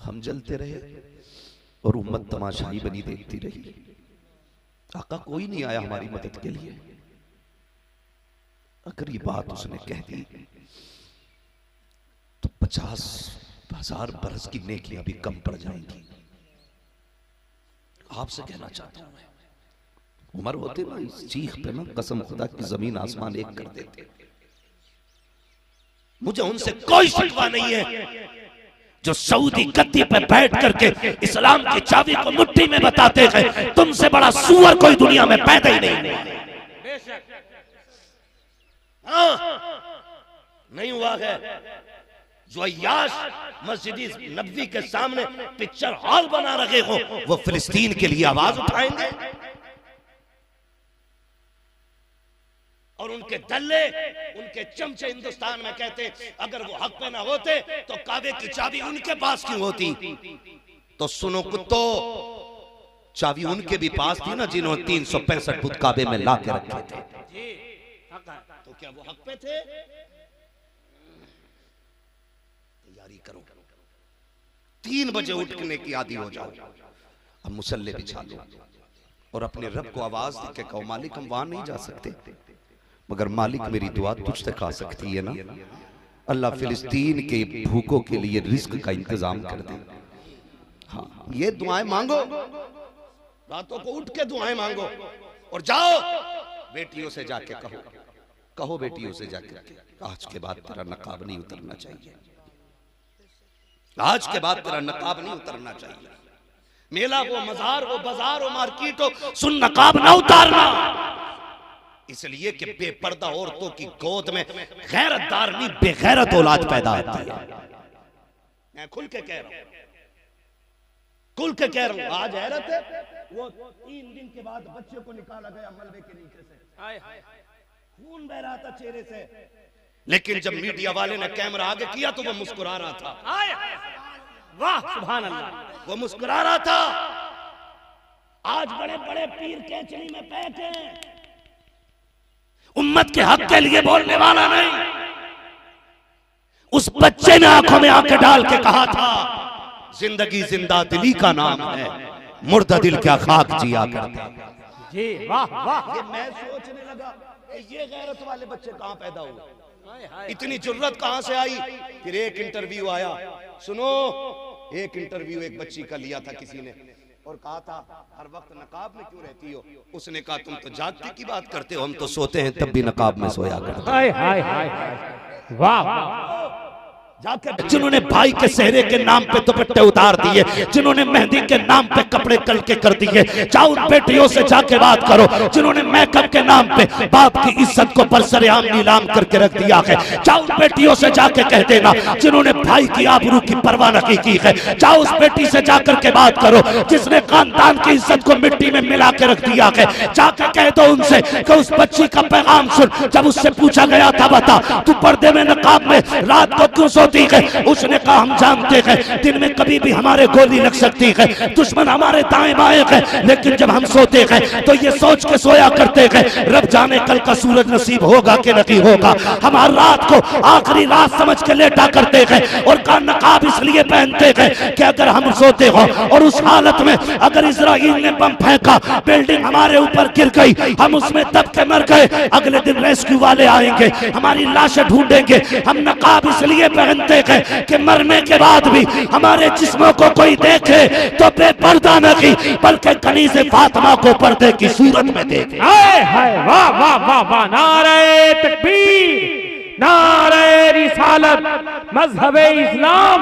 हम जलते रहे और उम्मत तमाशाई बनी देखती रही। आका कोई नहीं आया हमारी मदद के लिए। अगर ये बात उसने कह दी तो 50,000 बरस की नेकियां भी कम पड़ जाएंगी। आपसे कहना चाहता हूं मैं, उमर होते ना इस चीख पे ना कसम खुदा की जमीन आसमान एक कर देते। मुझे उनसे कोई शिकवा नहीं है जो सऊदी गद्दी पे बैठ करके इस्लाम की चाबी को मुट्ठी में बताते हैं तुमसे बड़ा सुअर कोई दुनिया में पैदा ही नहीं हुआ। हाँ, नहीं हुआ है। जो अय्याश मस्जिद नबवी के सामने पिक्चर हॉल बना रखे हो वो फिलिस्तीन के लिए आवाज उठाएंगे और उनके दल्ले उनके चमचे हिंदुस्तान में कहते अगर वो हक पे ना होते तो काबे की चाबी उनके पास क्यों होती। तो सुनो कुत्तो, चाबी उनके भी पास थी ना जिन्होंने 365 फुट काबे में ला के रखे थे। तो क्या वो हक पे थे? तैयारी करो, 3 बजे उठने की आदी हो जाओ। अब मुसल्ले बिछा लो और अपने रब को आवाज दे के कहो मालिक हम वहां नहीं जा सकते मगर मालिक मेरी दुआ तुझ तक आ सकती है ना। अल्लाह फिलिस्तीन के भूखों के लिए रिस्क का इंतजाम कर दे। हाँ, ये दुआएं मांगो, रातों को उठ के दुआएं मांगो और जाओ बेटियों से जाके कहो बेटियों से जाके आज के बाद तेरा नकाब नहीं उतरना चाहिए, आज के बाद तेरा नकाब नहीं उतरना चाहिए। मेला हो, मजार हो, बाजार हो, मार्केट हो, सुन नकाब ना उतारना। इसलिए कि बेपर्दा औरतों की गोद में गैरतदार नहीं बेगैरत औलाद पैदा होती है। मैं खुल के कह रहा हूं, खुल के कह रहा हूं। आज हैरत है, वो 3 दिन के बाद बच्चे को निकाला गया मलबे के नीचे से, खून बह रहा था चेहरे से, लेकिन जब मीडिया वाले ने कैमरा आगे किया तो वो मुस्कुरा रहा था। वाह सुभान अल्लाह, वो मुस्कुरा रहा था। आज बड़े बड़े पीर कैचली में बैठे, उम्मत के हक के लिए बोलने वाला नहीं। उस बच्चे ने आंखों में आंखें डाल के कहा था जिंदगी जिंदा दिली का नाम है, मुर्दा दिल क्या खाक जिया करता। जी वाह वाह। ये मैं सोचने लगा ये गैरत वाले बच्चे कहां पैदा हुए, इतनी जुर्रत कहां से आई। फिर एक इंटरव्यू आया, सुनो एक इंटरव्यू एक बच्ची का लिया था किसी ने और कहा था हर वक्त नकाब में क्यों रहती हो। उसने कहा तुम तो जागते की बात करते हो, हम तो सोते हैं तब भी नकाब में सोया करते। हाय हाय हाय वाह वाह। जिन्होंने भाई के सेहरे के नाम पे दुपट्टे उतार दिए, जिन्होंने मेहंदी के नाम पे कपड़े कल के कर दिए, जाओ उन बेटियों से जाके बात करो जिन्होंने मेकअप के नाम पे बाप की इज्जत को बरसरेआम नीलाम करके रख दिया है। जाओ उन बेटियों से जाके कह देना जिन्होंने भाई की आबरू की परवाह नहीं की है। जाओ उस बेटी से जाकर के बात करो जिसने खानदान की इज्जत को मिट्टी में मिला के रख दिया है। जाके कह दो उनसे कि उस बच्ची का पैगाम सुन। जब उससे पूछा गया था बता तू पर्दे में नकाब में रात को क्यों सोती है, उसने कहा हम जानते हैं दिन में कभी भी हमारे गोली लग सकती है, दुश्मन हमारे दाएं बाएं है, लेकिन जब हम सोते हैं तो ये सोच के सोया करते हैं रब जाने कल का सूरज नसीब होगा कि नहीं होगा। हम हर रात को आखिरी रात समझ के लेटा करते हैं और का नकाब इसलिए पहनते हैं कि अगर हम सोते हो और उस हालत में अगर इजराइल ने बम फेंका, बिल्डिंग हमारे ऊपर गिर गई, हम उसमें दब के मर गए, अगले दिन रेस्क्यू वाले आएंगे हमारी लाशें ढूंढेंगे। हम नकाब इसलिए पहनते हैं कि मरने के बाद भी हमारे जिस्मों को कोई देखे तो बेपर्दा नहीं बल्कि कनीज़े फातिमा को पर्दे की सूरत में देखे। हाय हाय वाह वाह वाह वाह। नारे तकबीर, नारे रिसालत, मजहबे इस्लाम,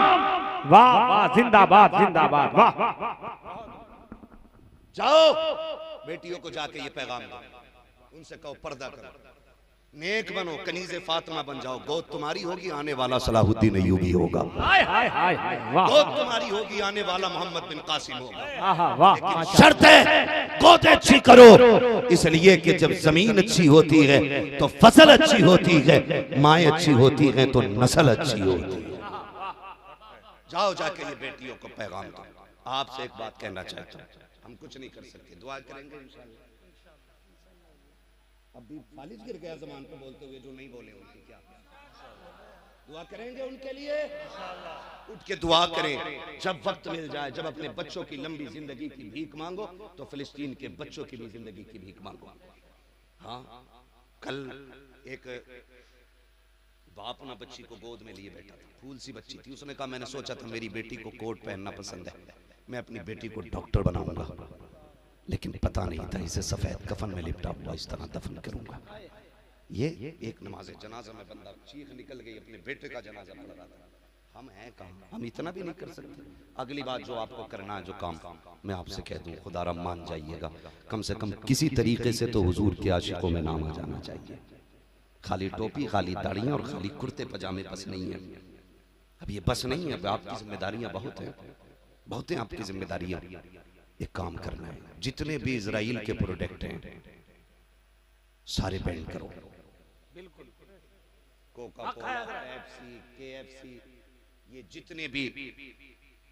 वाह वाह जिंदाबाद जिंदाबाद वाह। जाओ बेटियों को जाके ये पैगाम दो, उनसे कहो पर्दा करो, नेक बनो, कनीज़े फातिमा बन जाओ। गोद तुम्हारी होगी, आने वाला सलाहुद्दीन अय्यूबी होगा। गोद तुम्हारी होगी, आने वाला मोहम्मद बिन कासिम होगा। लेकिन शर्त है गोद अच्छी करो, इसलिए कि जब जमीन अच्छी होती है तो फसल अच्छी होती है, माएँ अच्छी होती हैं तो नस्ल अच्छी होती है। जाओ जाके ये बेटियों को पैगाम दो। आपसे एक बात कहना चाहता हूँ, हम कुछ नहीं कर सकते, दुआ करेंगे इंशाअल्लाह। अभी फालिज गिर गया ज़मान पे बोलते हुए, जो नहीं बोले उनकी क्या दुआ करेंगे उनके लिए। उठ कि दुआ करें जब वक्त मिल जाए, जब अपने बच्चों की लंबी जिंदगी की भीख मांगो तो फिलिस्तीन के बच्चों की भी जिंदगी की भीख मांगो। हाँ, कल एक बाप ना बच्ची को गोद में लिए बैठा था, फूल सी बच्ची थी। उसने कहा मैंने सोचा था मेरी बेटी को कोट पहनना पसंद है, मैं अपनी बेटी को डॉक्टर बनाऊंगा, लेकिन पता नहीं था इसे सफेद कफन में लिपटा हुआ इस तरह दफन करूंगा। ये एक नमाज जनाजा में बंदा चीख निकल गई, अपने बेटे का जनाजा पढ़ रहा था। हम हैं कहाँ, हम इतना भी नहीं कर सकते। अगली बात जो आपको करना है, जो काम मैं आपसे कह दूं, खुदारा मान जाइएगा, कम से कम किसी तरीके से तो हुजूर के आशिकों में नाम आ जाना चाहिए। खाली टोपी, खाली दाढ़ियां और खाली कुर्ते पजामे बस नहीं है। अब ये बस नहीं है, अब आपकी जिम्मेदारियां बहुत हैं, बहुत हैं आपकी जिम्मेदारियां। एक काम करना है, जितने भी इजराइल के प्रोडक्ट हैं सारे बैन करो। बिल्कुल, कोका कोला, पेप्सी, केएफसी, ये जितने भी,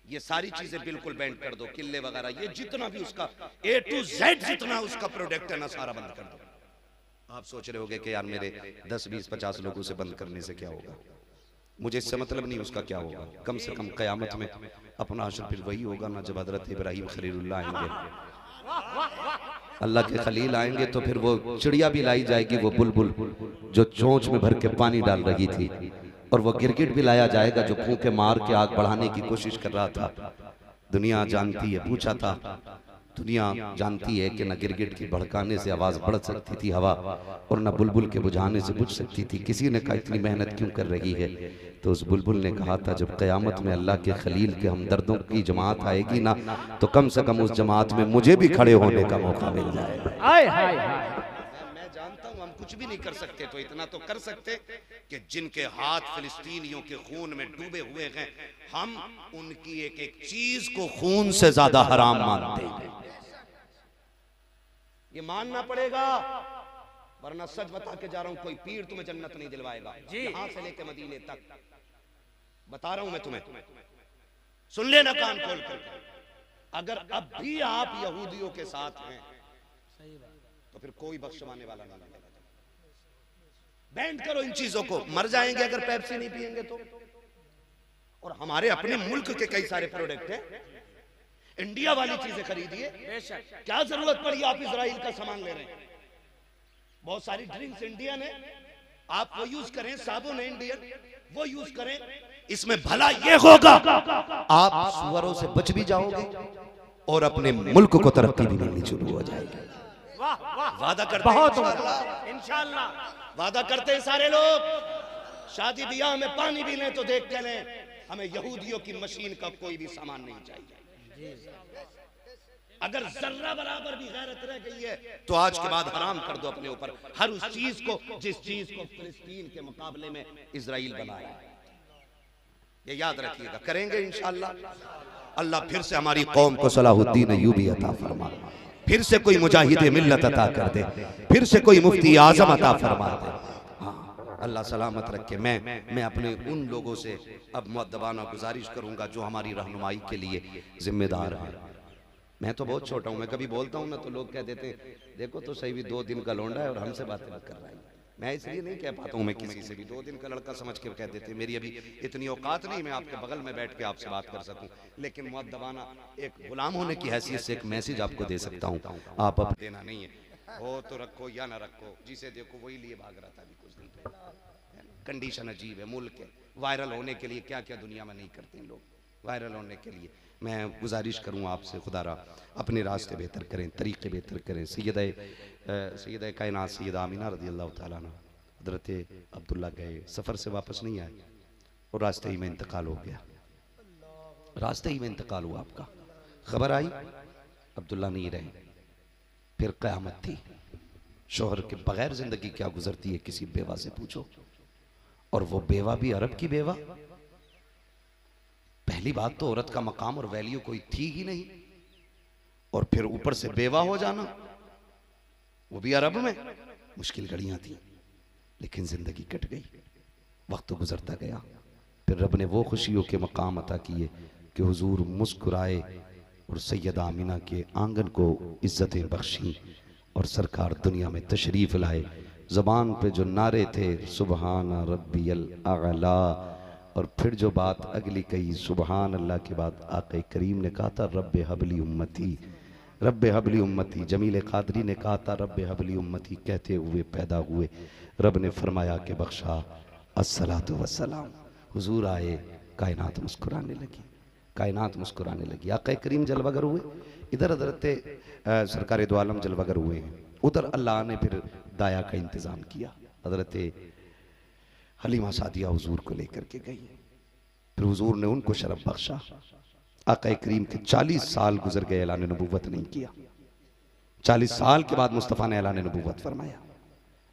ये सारी चीजें बिल्कुल बैन कर दो। किले वगैरह, ये जितना भी उसका A to Z जितना उसका प्रोडक्ट है ना, सारा बंद कर दो। आप सोच रहे होगे कि यार मेरे 10, 20, 50 लोगों से बंद करने से क्या होगा, मुझे इससे मतलब नहीं उसका क्या होगा। कम से कम कयामत में अपना अशर फिर वही होगा ना, जब हजरत इब्राहिम खलीलुल्लाह आएंगे, अल्लाह के खलील आएंगे, तो फिर वो चिड़िया भी लाई जाएगी, वो बुलबुल जो चोंच में भर के पानी डाल रही थी, और वो गिरगिट भी लाया जाएगा जो फूंके मार के आग बढ़ाने की कोशिश कर रहा था। दुनिया जानती है, पूछा था, दुनिया जानती है कि न गिरगिट की भड़काने से आवाज बढ़ सकती थी हवा, और न बुलबुल के बुझाने से बुझ सकती थी। किसी ने कहा इतनी मेहनत क्यों कर रही है, तो उस बुलबुल ने कहा था जब क़यामत में अल्लाह के खलील के हमदर्दों की जमात आएगी ना, तो कम से कम उस जमात में मुझे भी खड़े होने का मौका मिल जाएगा। मैं जानता हूँ हम कुछ भी नहीं कर सकते, तो इतना तो कर सकते कि जिनके हाथ फिलिस्तीनियों के खून में डूबे हुए हैं, हम उनकी एक एक चीज को खून से ज्यादा हराम मानते हैं। ये मानना पड़ेगा, वरना सच बता के जा रहा हूं, कोई पीर तुम्हें जन्नत नहीं दिलवाएगा। यहां से लेके मदीने तक बता रहा हूं मैं तुम्हें, सुन लेना कान खोल कर। अगर अब भी आप यहूदियों के साथ हैं तो फिर कोई बख्शवाने वाला नहीं मिलेगा। बैंड करो इन चीजों को, मर जाएंगे अगर पेप्सी नहीं पिएंगे तो। और हमारे अपने मुल्क के कई सारे प्रोडक्ट हैं, इंडिया वाली चीजें खरीदिए। क्या जरूरत पड़ी आप इजराइल का सामान ले रहे हैं? बहुत सारी ड्रिंक्स इंडियन है, आप वो यूज करें। साबुन है इंडियन, वो यूज करें। इसमें भला ये होगा आप सुअरों से बच भी जाओगे और अपने मुल्क को तरक्की भी मिलनी शुरू हो जाएगी। वादा करते हैं इंशाअल्लाह, वादा करते हैं सारे लोग। शादी ब्याह में पानी भी लें तो देख के लें, हमें यहूदियों की मशीन का कोई भी सामान नहीं चाहिए। अगर जर्रा बराबर भी गैरत रह गई है तो आज के बाद हराम कर दो अपने ऊपर हर उस चीज को जिस चीज को फिलिस्तीन के मुकाबले में इजराइल बनाया। ये याद रखिएगा, करेंगे इंशाअल्लाह। अल्लाह फिर से हमारी कौम को सलाहुद्दीन अय्यूबी अता फरमा, फिर से कोई मुजाहिद मिल्लत अता कर दे, फिर से कोई मुफ्ती आजम अता फरमा दे। हाँ, अल्लाह सलामत रखे। मैं अपने उन लोगों से अब मुअद्दबाना गुजारिश करूंगा जो हमारी रहनुमाई के लिए जिम्मेदार हैं। मैं तो बहुत छोटा हूँ, मैं कभी बोलता हूँ ना तो लोग कह देते हैं देखो तो सही भी 2 दिन का लौंडा है और हमसे बातें मत कर रहा है। मैं इसलिए नहीं कह पाता हूँ मैं किसी से भी, 2 दिन का लड़का समझ के कह देते। मेरी अभी इतनी औकात नहीं मैं आपके बगल में बैठ के आपसे बात कर सकूं, लेकिन मुअद्दबाना एक गुलाम होने की हैसियत से एक मैसेज आपको दे सकता हूँ। आप अब देना नहीं है, हो तो रखो या ना रखो, जिसे देखो वही लिए भाग रहा था अभी कुछ दिन पहले। कंडीशन अजीब है मुल्क के, वायरल होने के लिए क्या क्या दुनिया में नहीं करते हैं लोग, वायरल होने के लिए। मैं गुजारिश करूँ आपसे खुदारा अपने रास्ते बेहतर करें, तरीक़े बेहतर करें। सैयद कायनात सैयदा आमिना रज़ी अल्लाह तआला अन्हा हज़रत अब्दुल्ला गए, सफ़र से वापस नहीं आए और रास्ते ही में इंतकाल हो गया। रास्ते ही में इंतकाल हुआ आपका, खबर आई अब्दुल्ला नहीं रहे। फिर क़यामत थी। शोहर के बगैर ज़िंदगी क्या गुजरती है किसी बेवा से पूछो, और वो बेवा भी अरब की बेवा। पहली बात तो औरत का मकाम और वैल्यू कोई थी ही नहीं, और फिर ऊपर से बेवा हो जाना, वो भी अरब में। मुश्किल घड़ियां थी, लेकिन जिंदगी कट गई, वक्त गुजरता गया। फिर रब ने वो खुशियों के मकाम अता किए कि हुजूर मुस्कुराए और सैयदा आमिना के आंगन को इज्जतें बख्शी और सरकार दुनिया में तशरीफ लाए। ज़बान पे जो नारे थे सुबहान रब्बियल आला और फिर जो बात अगली कही, सुबहान अल्लाह के बाद आक़ा करीम ने कहा था रब्बे हबली उम्मती, रब्बे हबली उम्मती। जमील कादरी ने कहा था रब्बे हबली उम्मती, कहते हुए पैदा हुए। रब ने फरमाया कि बख्शा, अस्सलातु वस्सलाम। हुजूर आए, कायनात मुस्कुराने लगी, कायनात मुस्कुराने लगी। आक़ा करीम जलवागर हुए, इधर हज़रत सरकार दो आलम जलवागर हुए हैं, उधर अल्लाह ने फिर दाया का इंतज़ाम किया। हज़रत हलीमा सादिया हुजूर को लेकर के गई, फिर हुजूर ने उनको शरफ बख्शा। आक़ा करीम के 40 साल गुजर गए, ऐलान नबूवत नहीं किया। 40 साल के बाद मुस्तफ़ा ने ऐलान नबूवत फरमाया।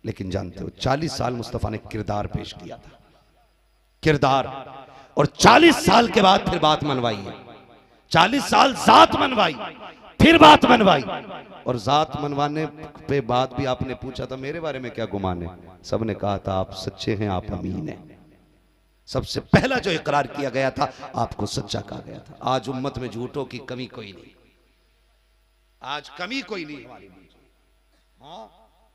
लेकिन जानते हो 40 साल मुस्तफ़ा ने किरदार पेश किया था, किरदार, और 40 साल के बाद फिर बात मनवाई है। 40 साल जात मनवाई, फिर बात मनवाई, और जात मनवाने पे बाद भी आपने पूछा था मेरे बारे में क्या गुमान है, सबने कहा था आप सच्चे हैं, आप अमीन हैं। सबसे पहला जो इकरार किया गया था, आपको सच्चा कहा गया था। आज उम्मत में झूठों की कमी कोई नहीं, आज कमी कोई नहीं हमारी, हाँ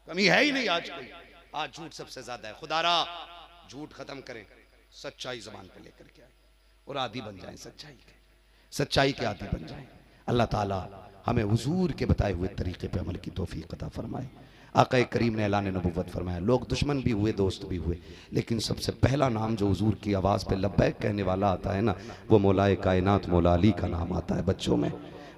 कमी है ही नहीं आज कोई। आज झूठ सबसे ज्यादा है। खुदारा झूठ खत्म करें, सच्चाई जबान पे लेकर के आए और आदी बन जाएं, सच्चाई के आदी बन जाएं। अल्लाह ताला हमें हुजूर के बताए हुए तरीके पे अमल की तौफीक अता फरमाए। आक़ा करीम ने ऐलान नबूवत फरमाया। लोग दुश्मन भी हुए, दोस्त भी हुए, लेकिन सबसे पहला नाम जो हुजूर की आवाज़ पे लब्बैक कहने वाला आता है ना, वो मौलाए कायनात मौला अली का नाम आता है।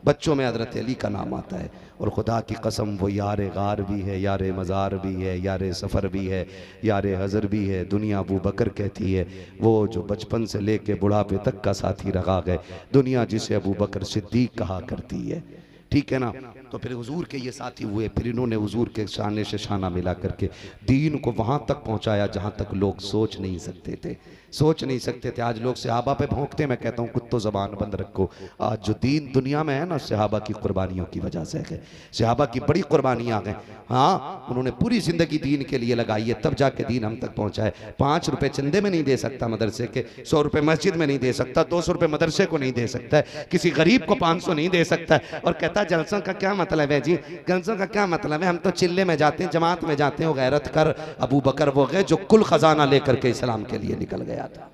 बच्चों में हज़रत अली का नाम आता है। और खुदा की कसम वो यार गार भी है, यार मज़ार भी है, यार सफ़र भी है, यार हज़र भी है। दुनिया अबू बकर कहती है, वो जो बचपन से लेके बुढ़ापे तक का साथी रहा गए, दुनिया जिसे अबू बकर सिद्दीक कहा करती है। ठीक है ना। तो फिर हुजूर के ये साथी हुए, फिर इन्होंने हुजूर के शाने से शाना मिला करके दीन को वहाँ तक पहुँचाया जहाँ तक लोग सोच नहीं सकते थे, सोच नहीं सकते थे। आज लोग सहाबा पे भौंकते, मैं कहता हूँ कुत्तो ज़बान बंद रखो। आज जो दीन दुनिया में है ना, सहाबा की कुर्बानियों की वजह से है। सहाबा की बड़ी कुर्बानियाँ गए, हाँ उन्होंने पूरी ज़िंदगी दीन के लिए लगाई है, तब जाके दीन हम तक पहुँचा है। 5 रुपये चंदे में नहीं दे सकता मदरसे के, 100 रुपये मस्जिद में नहीं दे सकता, 200 रुपये मदरसे को नहीं दे सकता है, किसी गरीब को 500 नहीं दे सकता है। और कहता जलसों का क्या मतलब है जी, जलसों का क्या मतलब है, हम तो चिल्ले में जाते हैं, जमात में जाते हैं। गैरत कर, अबू बकर वो गए जो कुल खजाना लेकर के इस्लाम के लिए निकल गया था।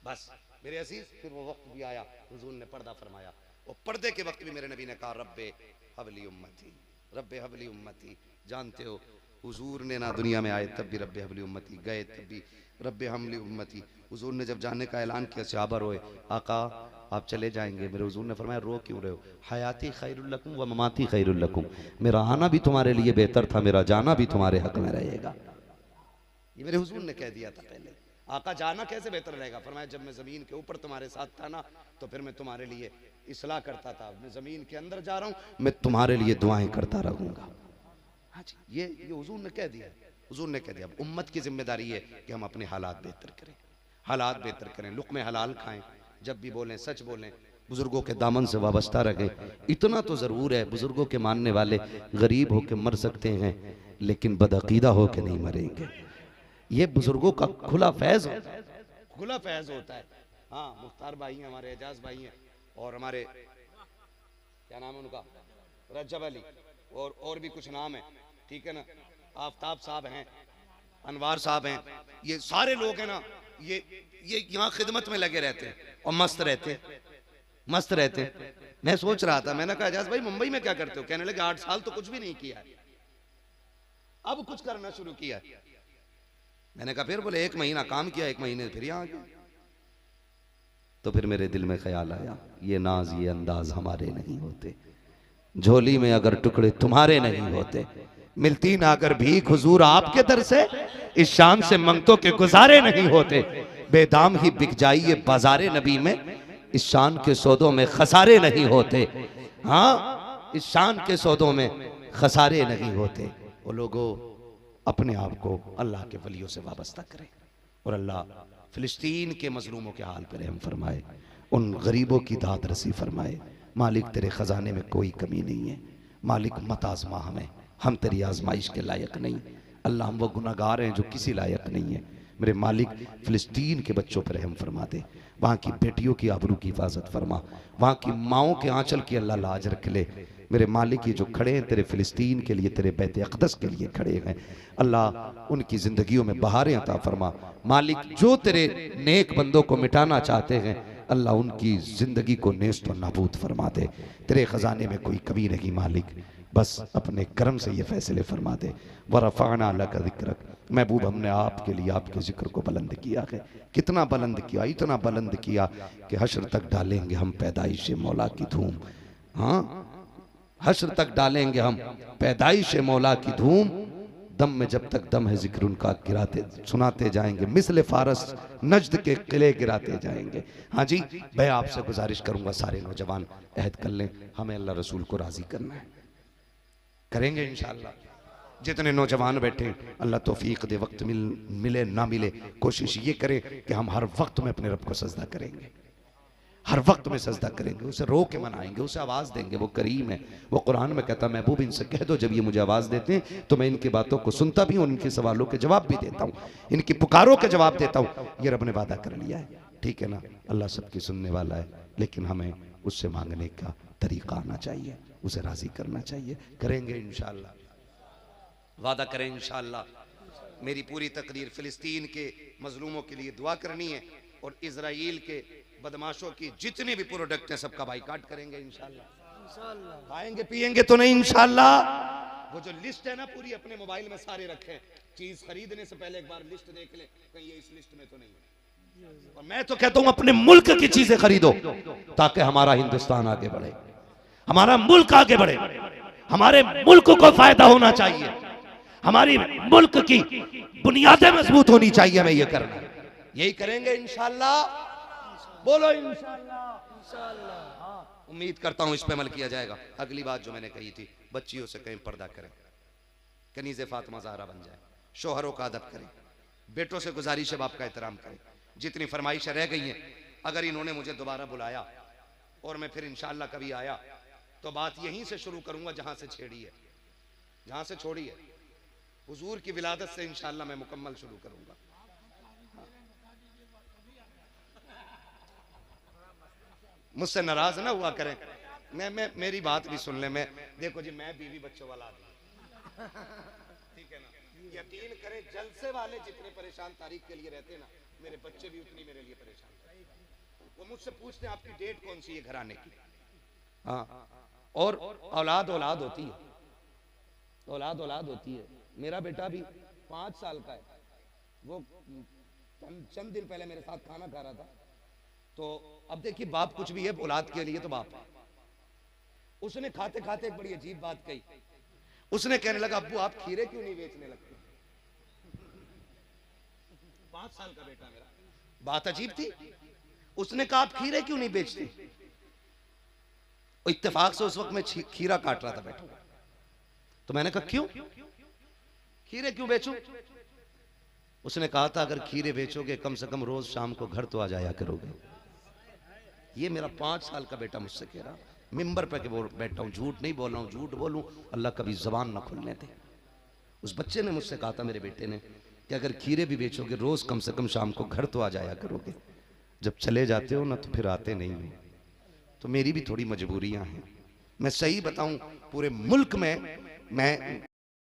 बस मेरे अजीज, फिर वो वक्त भी आया, हुजूर ने पर्दा फरमाया, और पर्दे के वक्त भी मेरे नबी ने कहा रब्बे हबली उम्मती, रब्बे हबली उम्मती। जानते हो हुजूर ने ना दुनिया में आए तब भी रब्बे हबली उम्मती, गए तब भी रब्बे हमली उम्मती। हुजूर ने जब जाने का ऐलान किया, सहाबा रोए, आका आप चले जाएंगे। मेरे हुजूर ने फरमाया रो क्यों रहे हो, हयाती खैरुल लकुम व ममाती खैरुल लकुम, मेरा आना भी तुम्हारे लिए बेहतर था, मेरा जाना भी तुम्हारे हक में रहेगा। ये मेरे हुजूर ने कह दिया था पहले। आका जाना कैसे बेहतर रहेगा, फरमाया जब मैं ज़मीन के ऊपर तुम्हारे साथ था ना, तो फिर मैं तुम्हारे लिए इसलाह करता था, मैं ज़मीन के अंदर जा रहा हूँ, मैं तुम्हारे लिए दुआएं करता रहूँगा। हाँ जी, ये हुजूर ने कह दिया, हुजूर ने कह दिया। अब उम्मत की जिम्मेदारी है कि हम अपने हालात बेहतर करें, हालात बेहतर करें, लुक़्मे हलाल खाएं, जब भी बोलें सच बोलें, बुजुर्गों के दामन से वाबस्ता रहें। इतना तो ज़रूर है, बुजुर्गों के मानने वाले गरीब होकर मर सकते हैं, लेकिन बदअकीदा होकर नहीं मरेंगे। ये बुजुर्गों का खुला फैज़ होता है, खुला फैज़ होता है। हाँ मुख्तार भाई हैं हमारे, एजाज भाई हैं, और हमारे क्या नाम है उनका, रजब अली, और भी कुछ नाम है, ठीक है ना, आफ्ताब साहब हैं, अनवार साहब हैं, ये सारे लोग हैं ना, ये यहाँ खिदमत में लगे रहते हैं और मस्त रहते हैं। मैं सोच रहा था, मैंने कहा एजाज भाई मुंबई में क्या करते हो, कहने लगे 8 साल तो कुछ भी नहीं किया, अब कुछ करना शुरू किया। मैंने कहा फिर, बोले 1 महीना काम किया, 1 महीने फिर यहाँ आ गया। तो फिर मेरे दिल में ख्याल आया, ये नाज ये अंदाज हमारे नहीं होते, झोली में अगर टुकड़े तुम्हारे नहीं होते, मिलती ना अगर भीख हुजूर आपके दर से, इस शान से मंगतों के गुजारे नहीं होते, बेदाम ही बिक जाइए बाजारे नबी में, इस शान के सौदों में खसारे नहीं होते। हाँ इस शान के सौदों में खसारे नहीं होते। वो लोगों अपने आप को अल्लाह के वलियों से वाबस्ता करें, और अल्लाह फिलिस्तीन के मजलूमों के हाल पर रहम फरमाए, उन गरीबों की दाद रसी फरमाए। मालिक तेरे खजाने में कोई कमी नहीं है, मालिक मत आजमा हमें, हम तेरी आजमाइश के लायक नहीं। अल्लाह हम वो गुनाहगार हैं जो किसी लायक नहीं है। मेरे मालिक फिलिस्तीन के बच्चों पर रहम फरमा दे, वहाँ की बेटियों की आबरू की हिफाजत फरमा, वहाँ की माओं के आंचल की अल्लाह लाज रख ले। मेरे मालिक ये जो खड़े हैं तेरे फिलिस्तीन के लिए, तेरे बैत अक़दस के लिए खड़े हैं, अल्लाह उनकी ज़िंदगियों में बहारें अता फरमा। मालिक जो तेरे नेक बंदों को मिटाना चाहते हैं अल्लाह उनकी ज़िंदगी को नेस्त और नाबूद फरमा दे। तेरे ख़जाने में कोई कमी नहीं मालिक, बस अपने करम से ये फैसले फरमा दे। वरफ़अना लका ज़िक्रक, महबूब हमने आपके लिए आपके ज़िक्र को बुलंद किया है। कितना बुलंद किया, इतना बुलंद किया कि हश्र तक डालेंगे हम पैदाइश मौला की धूम। हाँ, हश्र तक डालेंगे हम पैदाइश मौला की धूम। दम में जब तक दम है जिक्र उनका गिराते सुनाते जाएंगे, मिसले फारस नजद के किले गिराते जाएंगे। हाँ जी, मैं आपसे गुजारिश करूंगा सारे नौजवान अहद कर लें, हमें अल्लाह रसूल को राजी करना है, करेंगे इंशाअल्लाह। जितने नौजवान बैठे अल्लाह तौफीक दे, वक्त मिले ना मिले कोशिश ये करें कि हम हर वक्त में अपने रब को सजदा करेंगे, हर वक्त में सजदा करेंगे, उसे रो के मनाएंगे, उसे आवाज़ देंगे। वो करीम है, वो कुरान में कहता है महबूब इनसे कह दो जब ये मुझे आवाज़ देते हैं तो मैं इनकी बातों को सुनता भी हूँ, इनके सवालों के जवाब भी देता हूँ, इनकी पुकारों के जवाब देता हूँ। ये रब ने वादा कर लिया है, ठीक है ना। अल्लाह सबकी सुनने वाला है, लेकिन हमें उससे मांगने का तरीका आना चाहिए, उसे राज़ी करना चाहिए। करेंगे इंशाअल्लाह, वादा करें इंशाअल्लाह। मेरी पूरी तकरीर फ़िलिस्तीन के मजलूमों के लिए दुआ करनी है और इजराइल के बदमाशों की जितने भी प्रोडक्ट हैं सबका बाइकाट करेंगे इंशाअल्लाह। खाएंगे पिएंगे तो नहीं इंशाअल्लाह। वो जो लिस्ट है ना पूरी अपने मोबाइल में सारे रखें, चीज खरीदने से पहले एक बार लिस्ट देख लें कहीं ये इस लिस्ट में तो नहीं है। और मैं तो कहता हूं अपने मुल्क की चीजें खरीदो ताकि हमारा हिंदुस्तान आगे बढ़े, हमारा मुल्क आगे बढ़े, हमारे मुल्क को फायदा होना चाहिए, हमारी मुल्क की बुनियादें मजबूत होनी चाहिए। हमें ये करना, यही करेंगे इंशाअल्लाह। बोलो इंशाअल्लाह। हाँ, उम्मीद करता हूं इस पे अमल किया जाएगा। अगली बात जो मैंने कही थी, बच्चियों से कहीं पर्दा करें, कनीज़े फातिमा ज़हरा बन जाए, शोहरों का अदब करें, बेटों से गुजारिश है बाप का एहतराम करें। जितनी फरमाइशें रह गई हैं, अगर इन्होंने मुझे दोबारा बुलाया और मैं फिर इंशाअल्लाह कभी आया तो बात यहीं से शुरू करूंगा जहां से छेड़ी है, जहां से छोड़ी है। हुजूर की विलादत से इंशाअल्लाह मैं मुकम्मल शुरू करूंगा। मुझसे नाराज ना हुआ करें, मैं मेरी बात भी सुन ले। मैं देखो जी, मैं बीवी बच्चों वाला आदमी, ठीक है ना। यकीन करें जलसे वाले जितने परेशान तारीख के लिए रहते हैं ना, मेरे बच्चे भी उतनी मेरे लिए परेशान हैं। वो मुझसे पूछते हैं आपकी डेट कौन सी है घर आने की। हाँ, और औलाद औलाद होती है, औलाद औलाद होती है। मेरा बेटा भी 5 साल का है, वो चंद दिन पहले मेरे साथ खाना खा रहा था। तो अब देखिए बाप कुछ भी है, औलाद के लिए तो बाप है। उसने खाते खाते एक बड़ी अजीब बात कही। उसने कहने लगा अब्बू आप खीरे क्यों नहीं बेचने लगते? 5 साल का बेटा मेरा। बात अजीब थी। उसने कहा आप खीरे क्यों नहीं बेचते? इत्तेफाक से उस वक्त मैं खीरा काट रहा था बैठा, तो मैंने कहा क्यों, खीरे क्यों बेचूं? उसने कहा था अगर खीरे बेचोगे कम से कम रोज शाम को घर तो आ जाया करोगे। ये मेरा 5 साल का बेटा मुझसे कह रहा, मिंबर पे के बैठा हूँ, झूठ नहीं बोल रहा हूँ, झूठ बोलूं अल्लाह कभी जबान ना खुलने दे। उस बच्चे ने मुझसे कहा था, मेरे बेटे ने, कि अगर खीरे भी बेचोगे रोज कम से कम शाम को घर तो आ जाया करोगे। जब चले जाते हो ना तो फिर आते नहीं हो। तो मेरी भी थोड़ी मजबूरियां हैं। मैं सही बताऊं, पूरे मुल्क में मैं